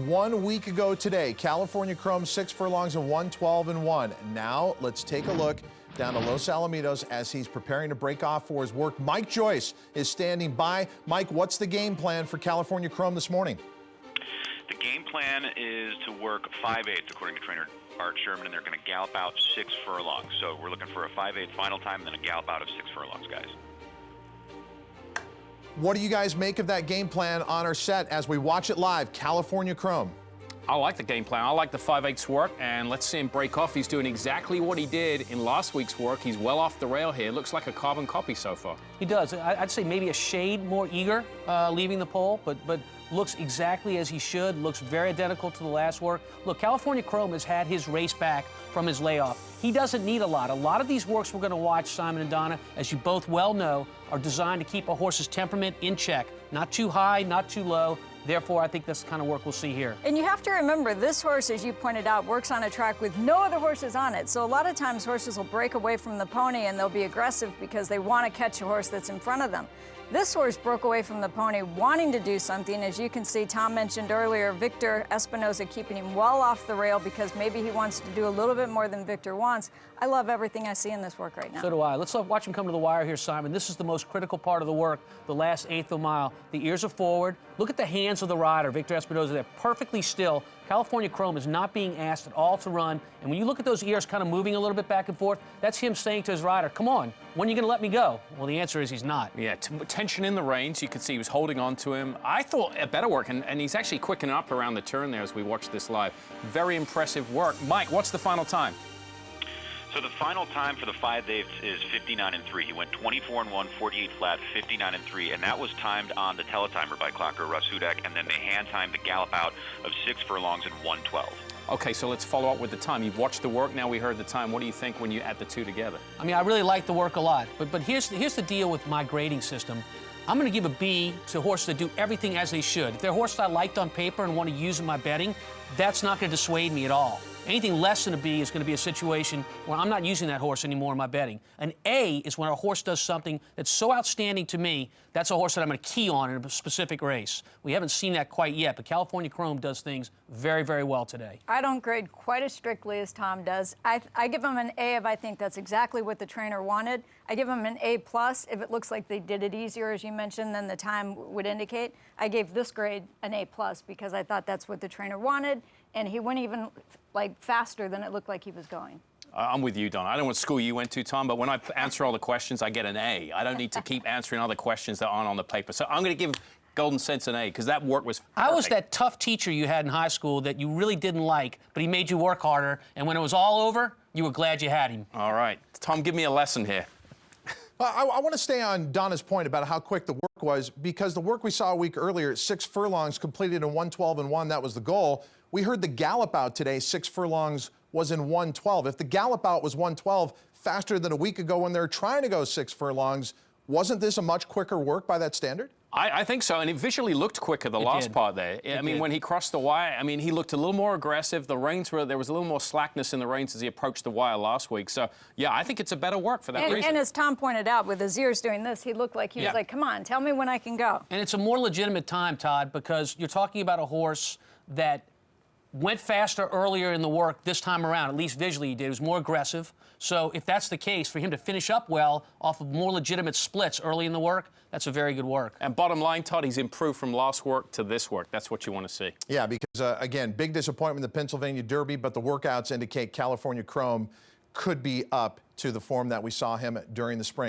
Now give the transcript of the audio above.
1 week ago today, California Chrome 6 furlongs and 112-1. Now let's take a look down to Los Alamitos as he's preparing to break off for his work. Mike Joyce is standing by. Mike, what's the game plan for California Chrome this morning? The game plan is to work 5/8 according to trainer Art Sherman, and they're going to gallop out 6 furlongs. So we're looking for a 5/8 final time and then a gallop out of 6 furlongs, guys. What do you guys make of that game plan on our set as we watch it live, California Chrome? I like the game plan. I like the 5/8 work, and let's see him break off. He's doing exactly what he did in last week's work. He's well off the rail here. Looks like a carbon copy so far. He does. I'd say maybe a shade more eager leaving the pole, but looks exactly as he should. Looks very identical to the last work. Look, California Chrome has had his race back from his layoff. He doesn't need a lot. A lot of these works we're going to watch, Simon and Donna, as you both well know, are designed to keep a horse's temperament in check. Not too high, not too low. Therefore, I think that's the kind of work we'll see here. And you have to remember, this horse, as you pointed out, works on a track with no other horses on it. So a lot of times horses will break away from the pony and they'll be aggressive because they want to catch a horse that's in front of them. This horse broke away from the pony wanting to do something. As you can see, Tom mentioned earlier, Victor Espinoza keeping him well off the rail because maybe he wants to do a little bit more than Victor wants. I love everything I see in this work right now. So do I. Let's watch him come to the wire here, Simon. This is the most critical part of the work, the last eighth of a mile. The ears are forward. Look at the hands of the rider, Victor Espinoza. They're perfectly still. California Chrome is not being asked at all to run. And when you look at those ears kind of moving a little bit back and forth, that's him saying to his rider, come on, when are you going to let me go? Well, the answer is he's not. Yeah, tension in the reins. You could see he was holding on to him. I thought a better work, and he's actually quickening up around the turn there as we watch this live. Very impressive work. Mike, what's the final time? So the final time for the 5/8 is 59-3. He went 24-1, 48 flat, 59-3, and that was timed on the teletimer by clocker Russ Hudak, and then they hand-timed the gallop out of 6 furlongs and 112. Okay, so let's follow up with the time. You've watched the work, now we heard the time. What do you think when you add the two together? I mean, I really like the work a lot, but here's the deal with my grading system. I'm going to give a B to horses that do everything as they should. If they're horses I liked on paper and want to use in my betting, that's not going to dissuade me at all. Anything less than a B is going to be a situation where I'm not using that horse anymore in my betting. An A is when a horse does something that's so outstanding to me, that's a horse that I'm going to key on in a specific race. We haven't seen that quite yet, but California Chrome does things very, very well today. I don't grade quite as strictly as Tom does. I give him an A if I think that's exactly what the trainer wanted. I give him an A+ if it looks like they did it easier, as you mentioned, than the time would indicate. I gave this grade an A+ because I thought that's what the trainer wanted, and he went even faster than it looked like he was going. I'm with you, Don. I don't know what school you went to, Tom, but when I answer all the questions, I get an A. I don't need to keep answering other questions that aren't on the paper. So I'm going to give Golden Sense an A because that work was perfect. I was that tough teacher you had in high school that you really didn't like, but he made you work harder, and when it was all over, you were glad you had him. All right. Tom, give me a lesson here. I want to stay on Donna's point about how quick the work was, because the work we saw a week earlier, 6 furlongs completed in 112-1, that was the goal. We heard the gallop out today, 6 furlongs was in 112. If the gallop out was 112 faster than a week ago when they were trying to go 6 furlongs, wasn't this a much quicker work by that standard? I think so, and it visually looked quicker the last part there. I mean, when he crossed the wire, I mean, he looked a little more aggressive. The reins there was a little more slackness in the reins as he approached the wire last week. So, yeah, I think it's a better work for that reason. And as Tom pointed out, with his ears doing this, he looked like he was like, come on, tell me when I can go. And it's a more legitimate time, Todd, because you're talking about a horse that went faster earlier in the work this time around, at least visually he did. It was more aggressive. So if that's the case, for him to finish up well off of more legitimate splits early in the work, that's a very good work. And bottom line, Todd, he's improved from last work to this work. That's what you want to see. Yeah, because, again, big disappointment in the Pennsylvania Derby, but the workouts indicate California Chrome could be up to the form that we saw him during the spring.